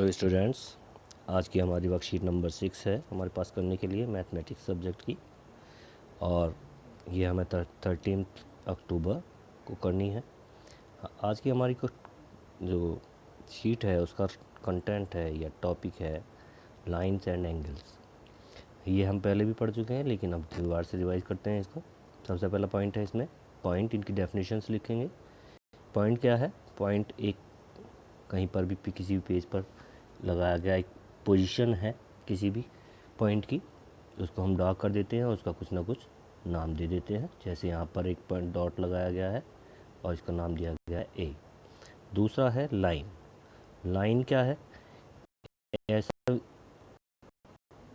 तो स्टूडेंट्स, आज की हमारी वर्कशीट नंबर 6 है हमारे पास करने के लिए मैथमेटिक्स सब्जेक्ट की, और ये हमें 13 अक्टूबर को करनी है। आज की हमारी जो शीट है उसका कंटेंट है या टॉपिक है लाइंस एंड एंगल्स। ये हम पहले भी पढ़ चुके हैं, लेकिन अब दोबारा से रिवाइज करते हैं इसको। सबसे पहला पॉइंट है इसमें, पॉइंट इनकी डेफिनेशंस लिखेंगे। पॉइंट क्या है? पॉइंट एक कहीं पर भी किसी भी पेज पर लगाया गया एक पोजीशन है किसी भी पॉइंट की, उसको हम ड्रा कर देते हैं और उसका कुछ ना कुछ नाम दे देते हैं। जैसे यहाँ पर एक पॉइंट डॉट लगाया गया है और इसका नाम दिया गया है ए। दूसरा है लाइन। लाइन क्या है? ऐसा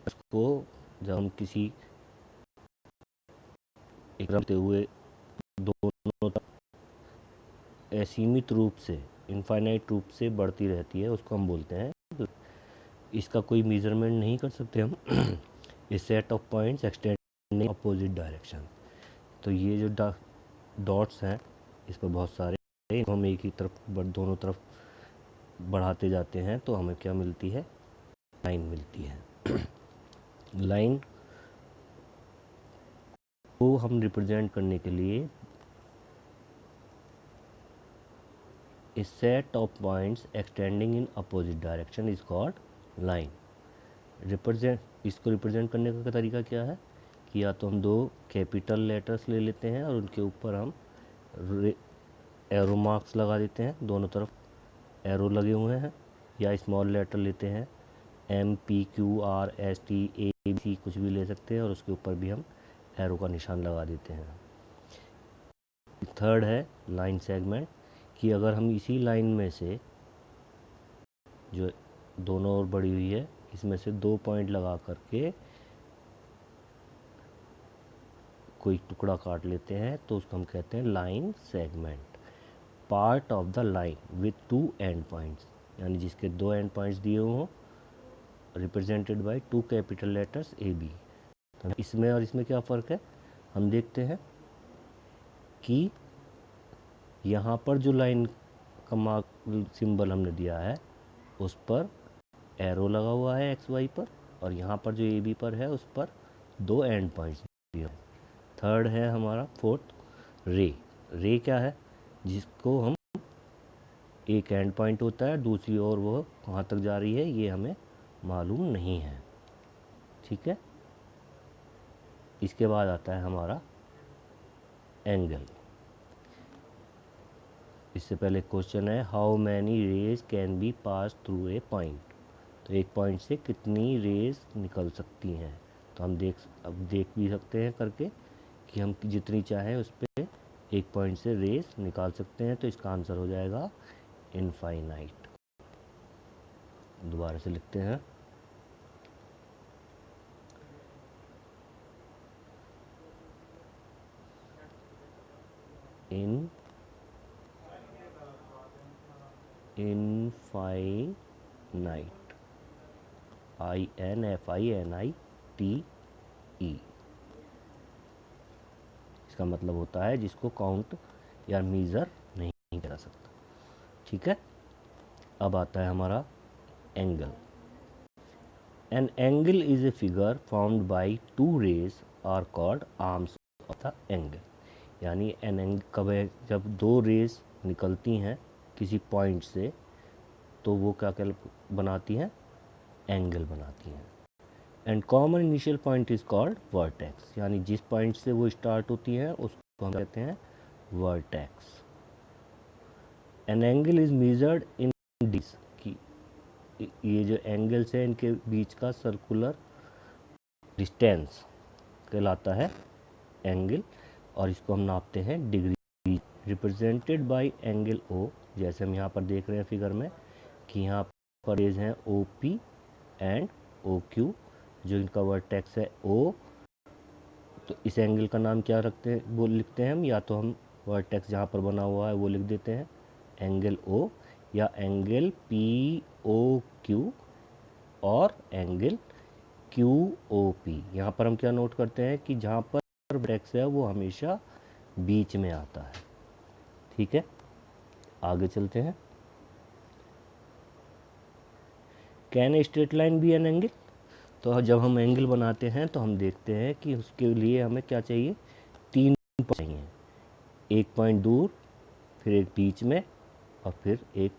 इसको जब हम किसी एक रखते हुए दोनों असीमित रूप से, इनफाइनाइट रूप से बढ़ती रहती है, उसको हम बोलते हैं। इसका कोई मेजरमेंट नहीं कर सकते हम a set of points extending opposite direction. तो ये जो डॉट्स हैं इस पर बहुत सारे, हम एक ही तरफ दोनों तरफ बढ़ाते जाते हैं तो हमें क्या मिलती है? लाइन मिलती है। लाइन को हम रिप्रेजेंट करने के लिए a set of points extending in opposite direction is called line. इसको रिप्रेजेंट करने का तरीका क्या है कि या तो हम दो कैपिटल लेटर्स ले लेते हैं और उनके ऊपर हम एरो मार्क्स लगा देते हैं, दोनों तरफ एरो लगे हुए हैं, या स्मॉल लेटर लेते हैं MPQRSTABC कुछ भी ले सकते हैं और उसके ऊपर भी हम एरो का निशान लगा देते हैं। थर्ड है लाइन सेगमेंट, कि अगर हम इसी लाइन में से जो दोनों ओर बढ़ी हुई है इसमें से 2 पॉइंट लगा करके कोई टुकड़ा काट लेते हैं तो उसको हम कहते हैं line segment. Part of the line with 2 and points, यानी जिसके 2 एंड पॉइंट्स दिए हुए हों, represented by 2 capital letters AB। तो इसमें और इसमें क्या फ़र्क है हम देखते हैं कि यहाँ पर जो लाइन का मार्क सिंबल हमने दिया है उस पर एरो लगा हुआ है XY पर, और यहाँ पर जो AB पर है उस पर 2 एंड पॉइंट्स दिए हैं। थर्ड है हमारा फोर्थ रे। रे क्या है? जिसको हम एक एंड पॉइंट होता है, दूसरी ओर वो कहाँ तक जा रही है ये हमें मालूम नहीं है। ठीक है। इसके बाद आता है हमारा एंगल। इससे पहले क्वेश्चन है how many rays can be pass through a point. तो एक पॉइंट से कितनी रेज निकल सकती हैं? तो हम देख भी सकते हैं करके कि हम जितनी चाहें उस पर एक पॉइंट से रेज निकाल सकते हैं। तो इसका आंसर हो जाएगा इनफाइनाइट। दोबारा से लिखते हैं, इनफाइनाइट, INFINITE। इसका मतलब होता है जिसको काउंट या मीज़र नहीं करा सकता। ठीक है। अब आता है हमारा angle. An angle is a figure found by 2 rays are called arms of the angle. यानी एन एंगल कब है? जब 2 रेज निकलती हैं किसी पॉइंट से तो वो क्या बनाती हैं? एंगल बनाती हैं। And common initial point is called vertex, यानी जिस पॉइंट से वो स्टार्ट होती है उसको हम कहते हैं vertex. An angle is measured in this, की ये जो एंगल्स हैं इनके बीच का सर्कुलर डिस्टेंस कहलाता है एंगल, और इसको हम नापते हैं degree, represented by angle O। जैसे हम यहाँ पर देख रहे हैं फिगर में कि यहाँ पर रेज हैं OP एंड OQ, जो इनका वर्टेक्स है O। तो इस एंगल का नाम क्या रखते हैं, वो लिखते हैं हम, या तो हम वर्टेक्स जहाँ पर बना हुआ है वो लिख देते हैं एंगल O, या एंगल POQ और एंगल QOP। यहाँ पर हम क्या नोट करते हैं कि जहाँ पर वर्टेक्स है वो हमेशा बीच में आता है। ठीक है, आगे चलते हैं। Can a straight line be an angle? तो जब हम एंगल बनाते हैं तो हम देखते हैं कि उसके लिए हमें क्या चाहिए, 3 पॉइंट चाहिए, एक पॉइंट दूर, फिर एक बीच में, और फिर एक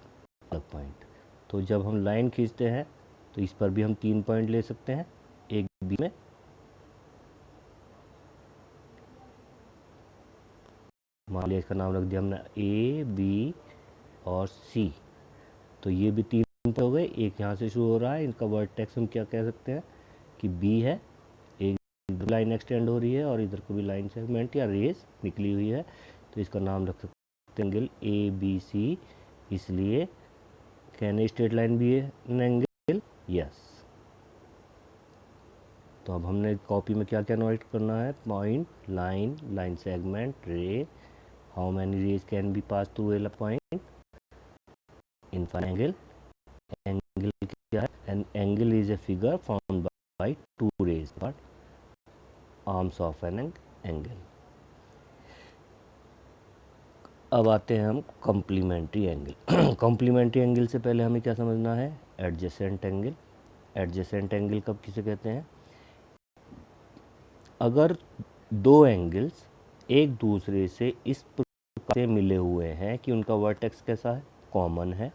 अलग पॉइंट। तो जब हम लाइन खींचते हैं तो इस पर भी हम 3 पॉइंट ले सकते हैं, एक बीच में, मान लिया इसका नाम रख दिया हमने ए बी और सी। तो ये भी 3 पॉइंट हो गए, एक यहाँ से शुरू हो रहा है, इनका वर्टेक्स हम क्या कह सकते हैं कि बी है, एक लाइन एक्सटेंड हो रही है और इधर को भी लाइन सेगमेंट या रेस निकली हुई है, तो इसका नाम रख सकते हैं एंगल ए बी सी। इसलिए can a straight line be an angle? Yes. तो अब हमने कॉपी में क्या क्या नोट करना है, point, line, line segment, ray, how many rays can be pass through a point, infinite angle. Angle क्या है? An angle is a figure formed by two rays but arms of an angle. अब आते हैं हम complementary angle. Complementary angle से पहले हमें क्या समझना है, एडजेसेंट एंगल। एडजेसेंट एंगल कब किसे कहते हैं? अगर दो एंगल्स एक दूसरे से इस प्रकार से मिले हुए हैं कि उनका वर्टेक्स कैसा है, कॉमन है,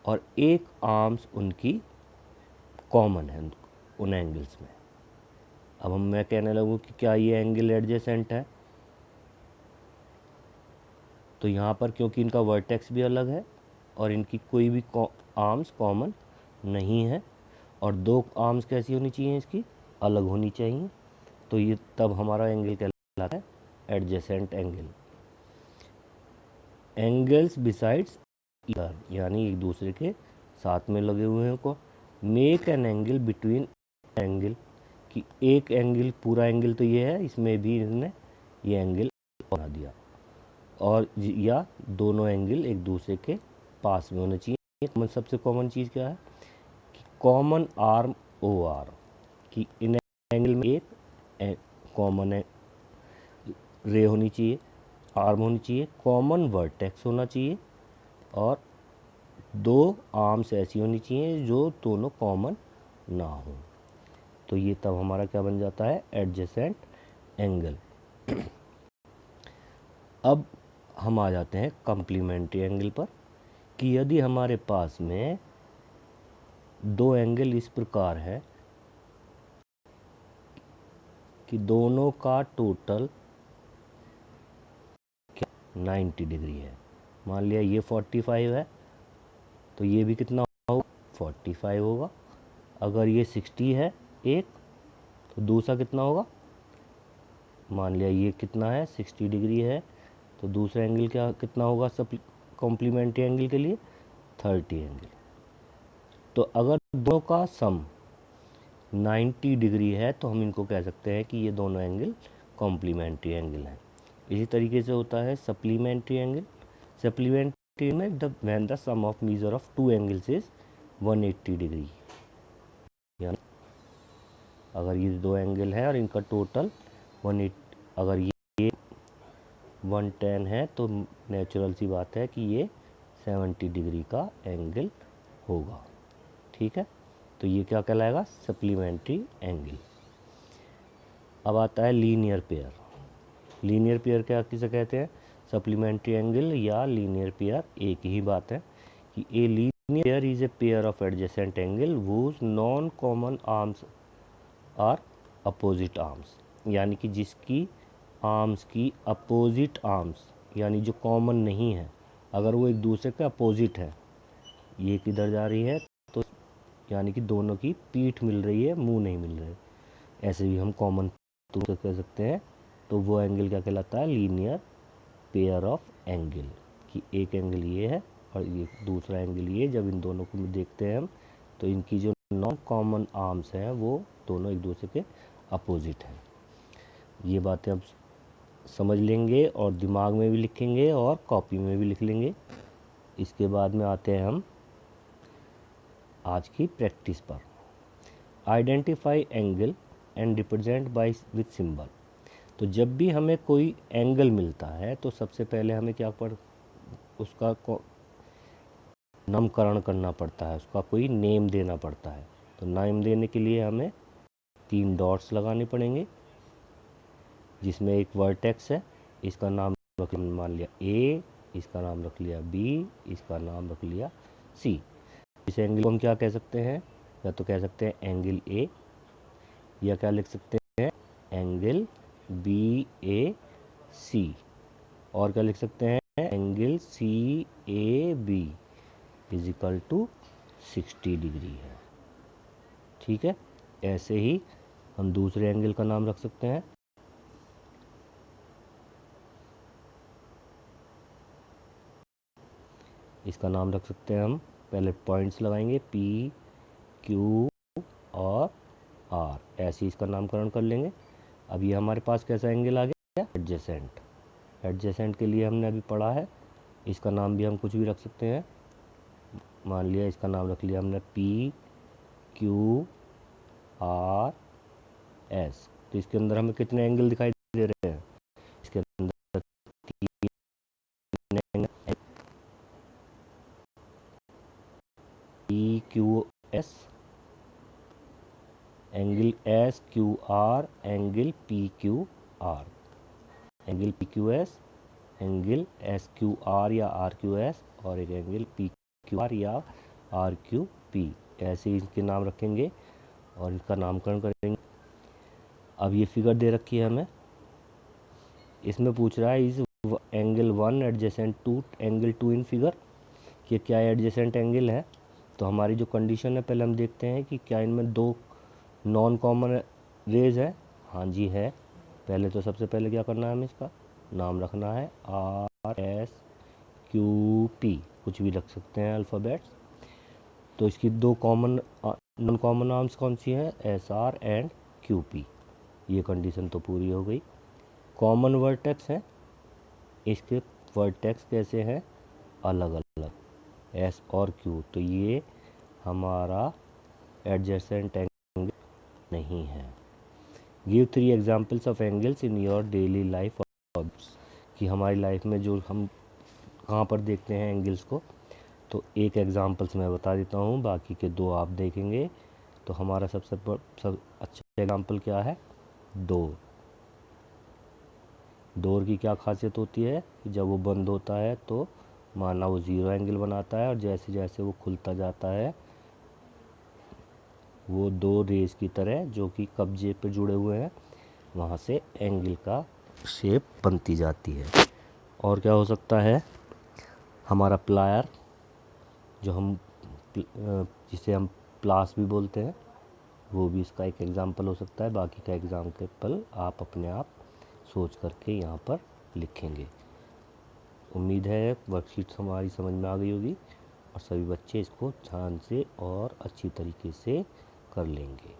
और एक आर्म्स उनकी कॉमन है उन एंगल्स में। अब मैं कहने लगूँ कि क्या ये एंगल एडजेसेंट है, तो यहाँ पर क्योंकि इनका वर्टेक्स भी अलग है और इनकी कोई भी आर्म्स कॉमन नहीं है, और दो आर्म्स कैसी होनी चाहिए, इसकी अलग होनी चाहिए, तो ये तब हमारा एंगल कहलाता है adjacent angle. Angles besides year, यानी एक दूसरे के साथ में लगे हुए हैं को, make an angle between angle, कि एक एंगल, पूरा एंगल तो ये है, इसमें भी इन्होंने ये एंगल बना दिया, और या दोनों एंगल एक दूसरे के पास में होने चाहिए। सबसे कॉमन चीज़ क्या है कि कॉमन आर्म ओ आर, कि इन एंगल में एक कॉमन रे होनी चाहिए, आर्म होनी चाहिए, कॉमन वर्टेक्स होना चाहिए, और दो आर्म्स ऐसी होनी चाहिए जो दोनों कॉमन ना हो। तो ये तब हमारा क्या बन जाता है, एडजेसेंट एंगल। अब हम आ जाते हैं कॉम्प्लीमेंट्री एंगल पर, कि यदि हमारे पास में दो एंगल इस प्रकार है कि दोनों का टोटल 90 डिग्री है, मान लिया ये 45 है तो ये भी कितना होगा, 45 होगा। अगर ये 60 है एक, तो दूसरा कितना होगा, मान लिया ये कितना है, 60 डिग्री है, तो दूसरा एंगल क्या कितना होगा सब कॉम्प्लीमेंट्री एंगल के लिए, 30 एंगल। तो अगर दोनों का सम 90 डिग्री है तो हम इनको कह सकते हैं कि ये दोनों एंगल कॉम्प्लीमेंट्री एंगल हैं। इसी तरीके से होता है सप्लीमेंट्री एंगल। सप्लीमेंट्री में when the sum of measure of two angles is 180 degree, यानी अगर ये दो एंगल है और इनका टोटल 180, अगर ये 110 है तो नेचुरल सी बात है कि ये 70 डिग्री का एंगल होगा। ठीक है, तो ये क्या कहलाएगा, सप्लीमेंट्री एंगल। अब आता है लीनियर पेयर। लीनियर पेयर क्या किसे कहते हैं, सप्लीमेंट्री एंगल या लीनियर पेयर एक ही बात है, कि a linear pair is a pair of adjacent angle whose non common arms are opposite arms, यानी कि जिसकी आर्म्स की अपोजिट आर्म्स, यानी जो कॉमन नहीं है, अगर वो एक दूसरे के अपोजिट है, ये किधर जा रही है, तो यानी कि दोनों की पीठ मिल रही है, मुंह नहीं मिल रहे, ऐसे भी हम कॉमन तो कह सकते हैं। तो वो एंगल क्या कहलाता है, लीनियर पेयर ऑफ एंगल, कि एक एंगल ये है और ये दूसरा एंगल ये। जब इन दोनों को देखते हैं हम, तो इनकी जो नॉन कॉमन आर्म्स हैं वो दोनों एक दूसरे के अपोजिट हैं। ये बातें अब समझ लेंगे और दिमाग में भी लिखेंगे और कॉपी में भी लिख लेंगे। इसके बाद में आते हैं हम आज की प्रैक्टिस पर। Identify angle and represent by with symbol. तो जब भी हमें कोई एंगल मिलता है तो सबसे पहले हमें क्या उसका नामकरण करना पड़ता है, उसका कोई नेम देना पड़ता है। तो नेम देने के लिए हमें 3 डॉट्स लगाने पड़ेंगे, जिसमें एक वर्टेक्स है, इसका नाम मान लिया ए, इसका नाम रख लिया बी, इसका नाम रख लिया सी। इस एंगल को हम क्या कह सकते हैं, या तो कह सकते हैं एंगल ए, या क्या लिख सकते हैं एंगल बी ए सी, और क्या लिख सकते हैं angle C A B is equal to 60 degree है। ठीक है, ऐसे ही हम दूसरे एंगल का नाम रख सकते हैं। इसका नाम रख सकते हैं हम, पहले पॉइंट्स लगाएंगे पी क्यू और आर, ऐसे ही इसका नामकरण कर लेंगे। अब ये हमारे पास कैसा एंगल आ गया, एडजेसेंट। एडजेसेंट के लिए हमने अभी पढ़ा है, इसका नाम भी हम कुछ भी रख सकते हैं। मान लिया इसका नाम रख लिया हमने पी क्यू आर एस। तो इसके अंदर हमें कितने एंगल दिखाई दे रहे हैं, इसके अंदर 3 angle, P Q S, angle S Q R, angle P Q R, angle P Q S, angle S Q R या आर क्यू एस, और एक एंगल पी क्यू आर या आर क्यू पी। ऐसे इनके नाम रखेंगे और इनका नामकरण करेंगे। अब ये फिगर दे रखी है हमें, इसमें पूछ रहा है is angle 1 adjacent to angle 2 in figure, कि क्या एडजेसेंट एंगल है। तो हमारी जो कंडीशन है, पहले हम देखते हैं कि क्या इनमें 2 नॉन कॉमन रेज है। हाँ जी है। पहले तो सबसे पहले क्या करना है, हमें इसका नाम रखना है आर एस क्यू पी, कुछ भी रख सकते हैं अल्फ़ाबेट्स। तो इसकी 2 कॉमन नॉन कॉमन आर्म्स कौन सी हैं, S R and Q P. ये कंडीशन तो पूरी हो गई। कॉमन वर्टेक्स है, इसके वर्टेक्स कैसे हैं, अलग अलग, एस और क्यू। तो ये हमारा एडजेसेंट एंगल नहीं है। Give 3 examples of angles in your daily life, कि हमारी लाइफ में जो हम कहाँ पर देखते हैं एंगल्स को। तो एक एग्जांपल्स मैं बता देता हूँ, बाकी के 2 आप देखेंगे। तो हमारा सब अच्छा एग्जांपल क्या है, डोर। डोर की क्या खासियत होती है कि जब वो बंद होता है तो माना वो 0 एंगल बनाता है, और जैसे जैसे वो खुलता जाता है वो 2 रेस की तरह जो कि कब्जे पे जुड़े हुए हैं, वहाँ से एंगल का शेप बनती जाती है। और क्या हो सकता है, हमारा प्लायर, जो हम जिसे हम प्लास भी बोलते हैं, वो भी इसका एक एग्जाम्पल हो सकता है। बाकी का एग्जाम्पल आप अपने आप सोच करके यहाँ पर लिखेंगे। उम्मीद है वर्कशीट हमारी समझ में आ गई होगी और सभी बच्चे इसको ध्यान से और अच्छी तरीके से कर लेंगे।